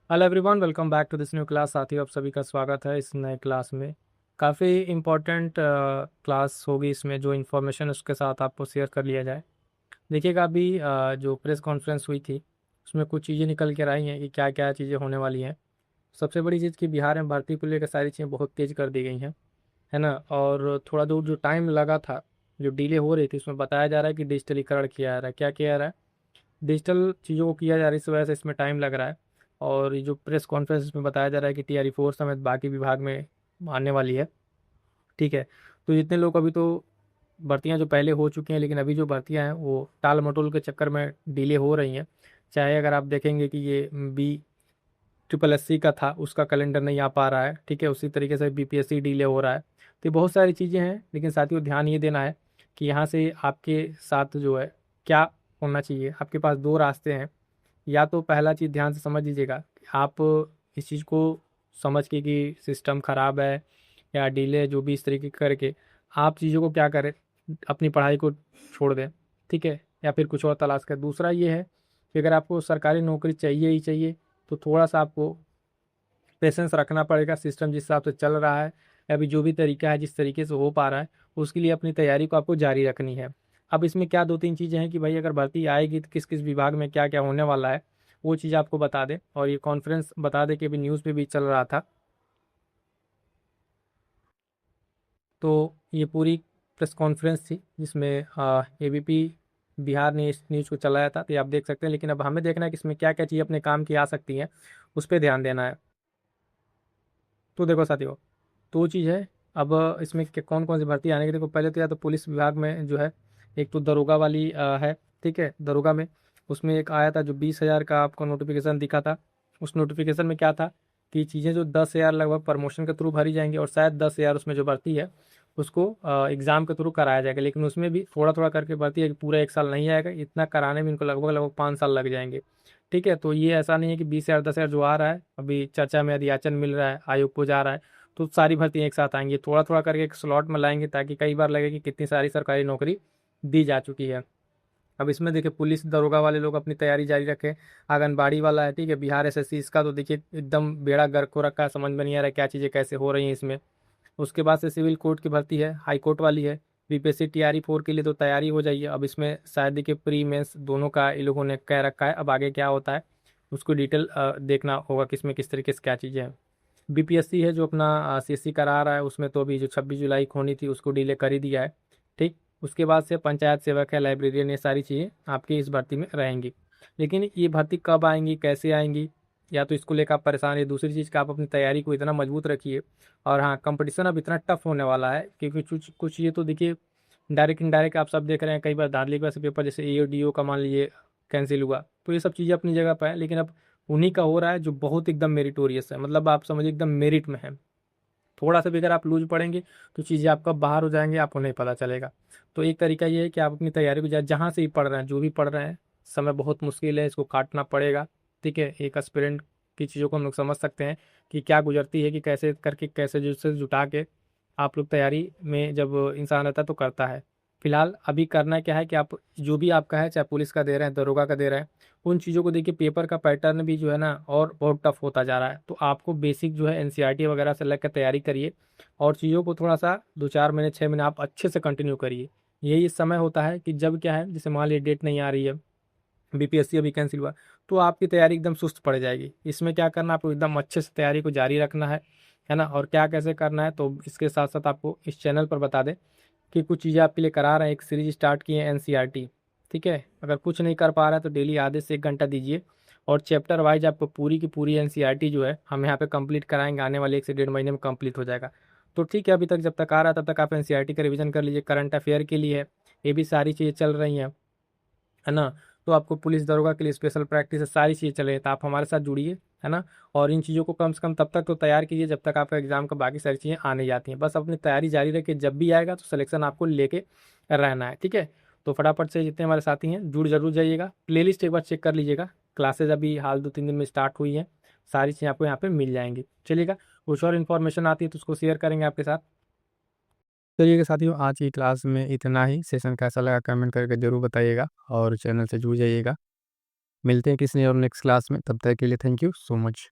Hello everyone, welcome back to this new class. साथियों, आप सभी का स्वागत है इस नए क्लास में। काफ़ी इम्पोर्टेंट क्लास होगी। इसमें जो इन्फॉर्मेशन उसके साथ आपको शेयर कर लिया जाए। देखिएगा, अभी जो प्रेस कॉन्फ्रेंस हुई थी उसमें कुछ चीज़ें निकल कर आई हैं कि क्या क्या चीज़ें होने वाली हैं। सबसे बड़ी चीज़ कि बिहार में भर्ती को लेकर सारी चीज़ें बहुत तेज़ कर दी गई हैं, है ना। और थोड़ा दूर जो टाइम लगा था, जो डिले हो रही थी, उसमें बताया जा रहा है कि डिजिटलीकरण किया जा रहा है। क्या किया जा रहा है? डिजिटल चीज़ों को किया जा रहा है, इस वजह से इसमें टाइम लग रहा है। और ये जो प्रेस कॉन्फ्रेंस में बताया जा रहा है कि टीआरई फोर समेत बाकी विभाग में आने वाली है। ठीक है। तो जितने लोग अभी तो भर्तियां जो पहले हो चुकी हैं, लेकिन अभी जो भर्तियां हैं वो टाल मटोल के चक्कर में डिले हो रही हैं। चाहे अगर आप देखेंगे कि ये बी ट्रिपल एस सी का था, उसका कैलेंडर नहीं आ पा रहा है। ठीक है। उसी तरीके से बीपीएससी डिले हो रहा है। तो ये बहुत सारी चीज़ें हैं, लेकिन साथियों ध्यान ये देना है कि यहाँ से आपके साथ जो है क्या होना चाहिए। आपके पास दो रास्ते हैं। या तो पहला चीज़ ध्यान से समझ लीजिएगा कि आप इस चीज़ को समझ के कि सिस्टम ख़राब है या डिले जो भी इस तरीके करके आप चीज़ों को क्या करें, अपनी पढ़ाई को छोड़ दें। ठीक है। या फिर कुछ और तलाश करें। दूसरा ये है कि अगर आपको सरकारी नौकरी चाहिए ही चाहिए तो थोड़ा सा आपको पेशेंस रखना पड़ेगा। सिस्टम जिस हिसाब से चल रहा है, अभी जो भी तरीका है, जिस तरीके से हो पा रहा है, उसके लिए अपनी तैयारी को आपको जारी रखनी है। अब इसमें क्या दो तीन चीज़ें हैं कि भाई अगर भर्ती आएगी तो किस किस विभाग में क्या क्या होने वाला है, वो चीज़ आपको बता दें। और ये कॉन्फ्रेंस बता दें कि अभी न्यूज़ पे भी चल रहा था। तो ये पूरी प्रेस कॉन्फ्रेंस थी जिसमें एबीपी बिहार ने इस न्यूज़ को चलाया था। तो ये आप देख सकते हैं, लेकिन अब हमें देखना है कि इसमें क्या क्या चीज़ें अपने काम की आ सकती हैं, उस पर ध्यान देना है। तो देखो साथियों, तो वो चीज़ है। अब इसमें कौन कौन सी भर्ती आने की, देखो पहले तो या तो पुलिस विभाग में जो है, एक तो दरोगा वाली है। ठीक है। दरोगा में उसमें एक आया था जो 20,000 का आपको नोटिफिकेशन दिखा था। उस नोटिफिकेशन में क्या था कि चीज़ें जो 10,000 लगभग प्रमोशन के थ्रू भरी जाएंगी, और शायद 10,000 उसमें जो भर्ती है उसको एग्ज़ाम के थ्रू कराया जाएगा। लेकिन उसमें भी थोड़ा थोड़ा करके भर्ती है कि पूरा एक साल नहीं आएगा। इतना कराने में इनको लगभग लगभग 5 साल लग जाएंगे। ठीक है। तो ये ऐसा नहीं है कि 20,000 10,000 जो आ रहा है, अभी चर्चा में अधियाचन मिल रहा है, आयोग को जा रहा है, तो सारी भर्ती एक साथ आएंगी। थोड़ा थोड़ा करके एक स्लॉट में लाएंगे ताकि कई बार लगे कि कितनी सारी सरकारी नौकरी दी जा चुकी है। अब इसमें देखिए, पुलिस दरोगा वाले लोग अपनी तैयारी जारी रखें। आंगनबाड़ी वाला है, ठीक है, बिहार एसएससी, इसका तो देखिए एकदम बेड़ा गर्क हो रखा है, समझ में नहीं आ रहा है क्या चीज़ें कैसे हो रही हैं इसमें। उसके बाद से सिविल कोर्ट की भर्ती है, हाई कोर्ट वाली है। बीपीएससी टीआरई फोर के लिए तो तैयारी हो जाइए। अब इसमें शायद देखिए प्री मेंस दोनों का इन लोगों ने कह रखा है। अब आगे क्या होता है उसको डिटेल देखना होगा, किसमें किस तरीके से क्या चीज़ें हैं। बीपीएससी है जो अपना सीएससी करा रहा है, उसमें तो अभी जो 26 जुलाई को होनी थी उसको डिले कर ही दिया है। ठीक। उसके बाद से पंचायत सेवक है, लाइब्रेरियन, ये सारी चीज़ें आपकी इस भर्ती में रहेंगी। लेकिन ये भर्ती कब आएंगी, कैसे आएंगी, या तो इसको लेकर आप परेशान है। दूसरी चीज़ का आप अपनी तैयारी को इतना मजबूत रखिए। और हाँ, कंपटीशन अब इतना टफ होने वाला है क्योंकि कुछ कुछ ये तो देखिए डायरेक्ट इनडायरेक्ट आप सब देख रहे हैं। कई बार धांधली का पेपर जैसे एओडीओ का मान लीजिए कैंसिल हुआ, तो ये सब चीज़ें अपनी जगह पर है। लेकिन अब उन्हीं का हो रहा है जो बहुत एकदम मेरिटोरियस है, मतलब आप समझिए एकदम मेरिट में है। थोड़ा सा भी अगर आप लूज पढ़ेंगे तो चीज़ें आपका बाहर हो जाएंगे, आपको नहीं पता चलेगा। तो एक तरीका ये है कि आप अपनी तैयारी को जहाँ से ही पढ़ रहे हैं, जो भी पढ़ रहे हैं, समय बहुत मुश्किल है, इसको काटना पड़ेगा। ठीक है। एक एस्पिरेंट की चीज़ों को हम लोग समझ सकते हैं कि क्या गुजरती है, कि कैसे करके कैसे जिससे जुटा के आप लोग तैयारी में जब इंसान रहता है तो करता है। फिलहाल अभी करना क्या है कि आप जो भी आपका है, चाहे पुलिस का दे रहे हैं, दरोगा का दे रहे हैं, उन चीज़ों को देखिए। पेपर का पैटर्न भी जो है ना और बहुत टफ होता जा रहा है। तो आपको बेसिक जो है एनसीईआरटी वगैरह से लग कर तैयारी करिए। और चीज़ों को थोड़ा सा 2 4 महीने 6 महीने आप अच्छे से कंटिन्यू करिए। यही समय होता है कि जब क्या है, जैसे मान लीजिए डेट नहीं आ रही है, बीपीएससी अभी कैंसिल हुआ, तो आपकी तैयारी एकदम सुस्त पड़ जाएगी। इसमें क्या करना, आपको एकदम अच्छे से तैयारी को जारी रखना है ना। और क्या कैसे करना है तो इसके साथ साथ आपको इस चैनल पर बता दें कि कुछ चीज़ें आपके लिए करा रहे हैं। एक सीरीज स्टार्ट की है एनसीईआरटी। ठीक है। अगर कुछ नहीं कर पा रहा है तो डेली आधे से 1 घंटा दीजिए। और चैप्टर वाइज आपको पूरी की पूरी एनसीईआरटी जो है हम यहाँ पे कंप्लीट कराएंगे। आने वाले 1 से 1.5 महीने में कंप्लीट हो जाएगा। तो ठीक है, अभी तक जब तक आ रहा है तब तक आप एनसीईआरटी का रिवीजन कर लीजिए। करंट अफेयर के लिए है, ये भी सारी चीज़ें चल रही हैं, है ना। तो आपको पुलिस दरोगा के लिए स्पेशल प्रैक्टिस है, सारी चीज़ें चल रही है, तो आप हमारे साथ जुड़िए, है ना। और इन चीज़ों को कम से कम तब तक तो तैयार कीजिए जब तक आपका एग्जाम का बाकी सारी चीज़ें आने जाती हैं। बस अपनी तैयारी जारी रखिए, जब भी आएगा तो सिलेक्शन आपको लेके रहना है। ठीक है। तो फटाफट से जितने हमारे साथी हैं जुड़ जरूर जाइएगा। प्लेलिस्ट एक बार चेक कर लीजिएगा। क्लासेज अभी हाल 2 3 दिन में स्टार्ट हुई हैं, सारी चीज़ें आपको यहाँ पे मिल जाएंगी। चलिएगा, कुछ और इन्फॉर्मेशन आती है तो उसको शेयर करेंगे आपके साथ। चलिए साथियों, आज की क्लास में इतना ही। सेशन कैसा लगा कमेंट करके ज़रूर बताइएगा और चैनल से जुड़ जाइएगा। मिलते हैं किसी और नेक्स्ट क्लास में, तब तक के लिए थैंक यू सो मच।